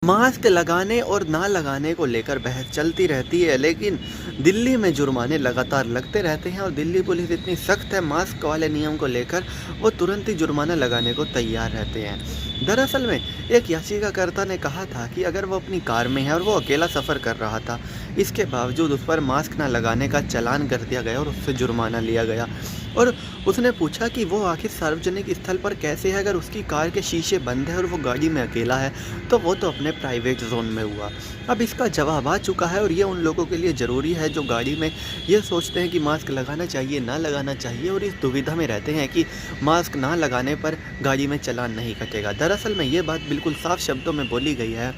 Mask लगाने और ना लगाने को लेकर बहस चलती रहती है, लेकिन दिल्ली में जुर्माने लगातार लगते रहते हैं और दिल्ली पुलिस इतनी सख्त है मास्क वाले नियम को लेकर, वो तुरंत ही जुर्माना लगाने को तैयार रहते हैं। दरअसल में एक याचिकाकर्ता ने कहा था कि अगर वो अपनी कार में है और वो अकेला सफ़र कर रहा था, इसके बावजूद उस पर मास्क ना लगाने का चालान कर दिया गया और उससे जुर्माना लिया गया। और उसने पूछा कि वो आखिर सार्वजनिक स्थल पर कैसे है, अगर उसकी कार के शीशे बंद है और वो गाड़ी में अकेला है, तो वो तो अपने प्राइवेट जोन में हुआ। अब इसका जवाब आ चुका है और ये उन लोगों के लिए ज़रूरी है जो गाड़ी में ये सोचते हैं कि मास्क लगाना चाहिए ना लगाना चाहिए और इस दुविधा में रहते हैं कि मास्क ना लगाने पर गाड़ी में चालान नहीं कटेगा। दरअसल में ये बात बिल्कुल साफ शब्दों में बोली गई है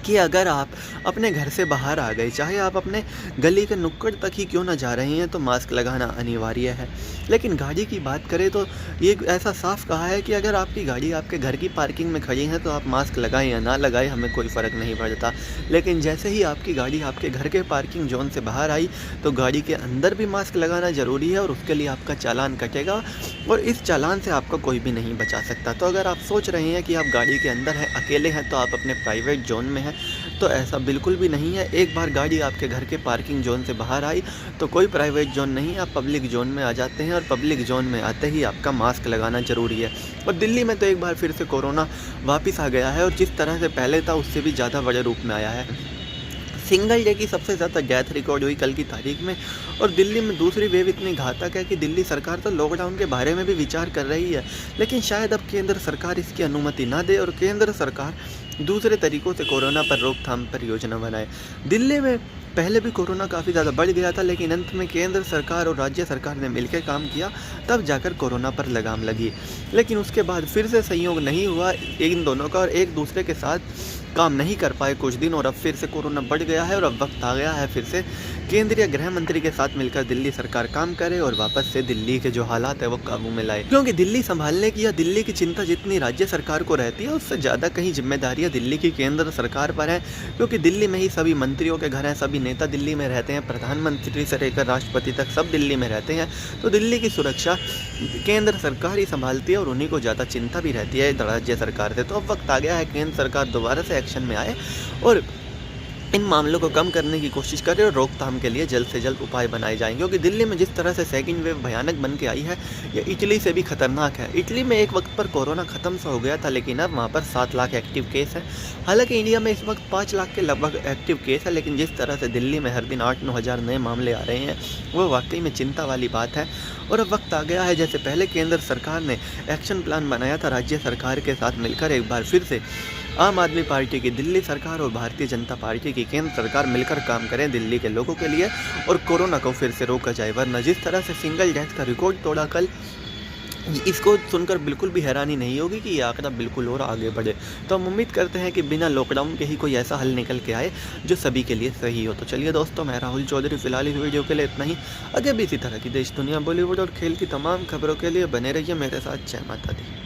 कि अगर आप अपने घर से बाहर आ गए, चाहे आप अपने गली के नुक्कड़ तक ही क्यों ना जा रहे हैं, तो मास्क लगाना अनिवार्य है। लेकिन गाड़ी की बात करें तो ये ऐसा साफ कहा है कि अगर आपकी गाड़ी आपके घर की पार्किंग में खड़ी है तो आप मास्क लगाएं या ना लगाएं, हमें कोई फ़र्क नहीं पड़ता। लेकिन जैसे ही आपकी गाड़ी आपके घर के पार्किंग जोन से बाहर आई, तो गाड़ी के अंदर भी मास्क लगाना ज़रूरी है और उसके लिए आपका चालान कटेगा और इस चालान से आपको कोई भी नहीं बचा सकता। तो अगर आप सोच रहे हैं कि आप गाड़ी के अंदर हैं, अकेले हैं, तो आप अपने प्राइवेट जोन में हैं, तो ऐसा बिल्कुल भी नहीं है। एक बार गाड़ी आपके घर के पार्किंग जोन से बाहर आई तो कोई प्राइवेट जोन नहीं, आप पब्लिक जोन में आ जाते हैं और पब्लिक जोन में आते ही आपका मास्क लगाना ज़रूरी है। और दिल्ली में तो एक बार फिर से कोरोना वापस आ गया है और जिस तरह से पहले था उससे भी ज़्यादा बड़े रूप में आया है। सिंगल डे की सबसे ज़्यादा डेथ रिकॉर्ड हुई कल की तारीख में और दिल्ली में दूसरी वेव इतनी घातक है कि दिल्ली सरकार तो लॉकडाउन के बारे में भी विचार कर रही है, लेकिन शायद अब केंद्र सरकार इसकी अनुमति ना दे और केंद्र सरकार दूसरे तरीक़ों से कोरोना पर रोकथाम पर योजना बनाए। दिल्ली में पहले भी कोरोना काफ़ी ज़्यादा बढ़ गया था, लेकिन अंत में केंद्र सरकार और राज्य सरकार ने मिलकर काम किया, तब जाकर कोरोना पर लगाम लगी। लेकिन उसके बाद फिर से संयोग नहीं हुआ इन दोनों का और एक दूसरे के साथ काम नहीं कर पाए कुछ दिन और अब फिर से कोरोना बढ़ गया है और अब वक्त आ गया है फिर से केंद्रीय गृह मंत्री के साथ मिलकर दिल्ली सरकार काम करे और वापस से दिल्ली के जो हालात है वो काबू में लाए। क्योंकि दिल्ली संभालने की या दिल्ली की चिंता जितनी राज्य सरकार को रहती है, उससे ज़्यादा कहीं जिम्मेदारियाँ दिल्ली की केंद्र सरकार पर हैं, क्योंकि दिल्ली में ही सभी मंत्रियों के घर हैं, सभी नेता दिल्ली में रहते हैं, प्रधानमंत्री से लेकर राष्ट्रपति तक सब दिल्ली में रहते हैं। तो दिल्ली की सुरक्षा केंद्र सरकार ही संभालती है और उन्हीं को ज़्यादा चिंता भी रहती है राज्य सरकार से। तो अब वक्त आ गया है केंद्र सरकार दोबारा से एक्शन में आए और इन मामलों को कम करने की कोशिश करें और रोकथाम के लिए जल्द से जल्द उपाय बनाए जाएंगे। क्योंकि दिल्ली में जिस तरह से सेकंड वेव भयानक बन के आई है, ये इटली से भी खतरनाक है। इटली में एक वक्त पर कोरोना ख़त्म सा हो गया था, लेकिन अब वहाँ पर 7 लाख एक्टिव केस हैं। हालांकि इंडिया में इस वक्त 5 लाख के लगभग एक्टिव केस है, लेकिन जिस तरह से दिल्ली में हर दिन 8-9 हज़ार नए मामले आ रहे हैं, वो वाकई में चिंता वाली बात है। और अब वक्त आ गया है, जैसे पहले केंद्र सरकार ने एक्शन प्लान बनाया था राज्य सरकार के साथ मिलकर, एक बार फिर से आम आदमी पार्टी की दिल्ली सरकार और भारतीय जनता पार्टी की केंद्र सरकार मिलकर काम करें दिल्ली के लोगों के लिए और कोरोना को फिर से रोका जाए। वरना जिस तरह से सिंगल डेथ का रिकॉर्ड तोड़ा कल, इसको सुनकर बिल्कुल भी हैरानी नहीं होगी कि ये आंकड़ा बिल्कुल और आगे बढ़े। तो हम उम्मीद करते हैं कि बिना लॉकडाउन के ही कोई ऐसा हल निकल के आए जो सभी के लिए सही हो। तो चलिए दोस्तों, मैं राहुल चौधरी फिलहाल इस वीडियो के लिए इतना ही। आगे भी इसी तरह की देश दुनिया बॉलीवुड और खेल की तमाम खबरों के लिए बने रहिए मेरे साथ। जय माता दी।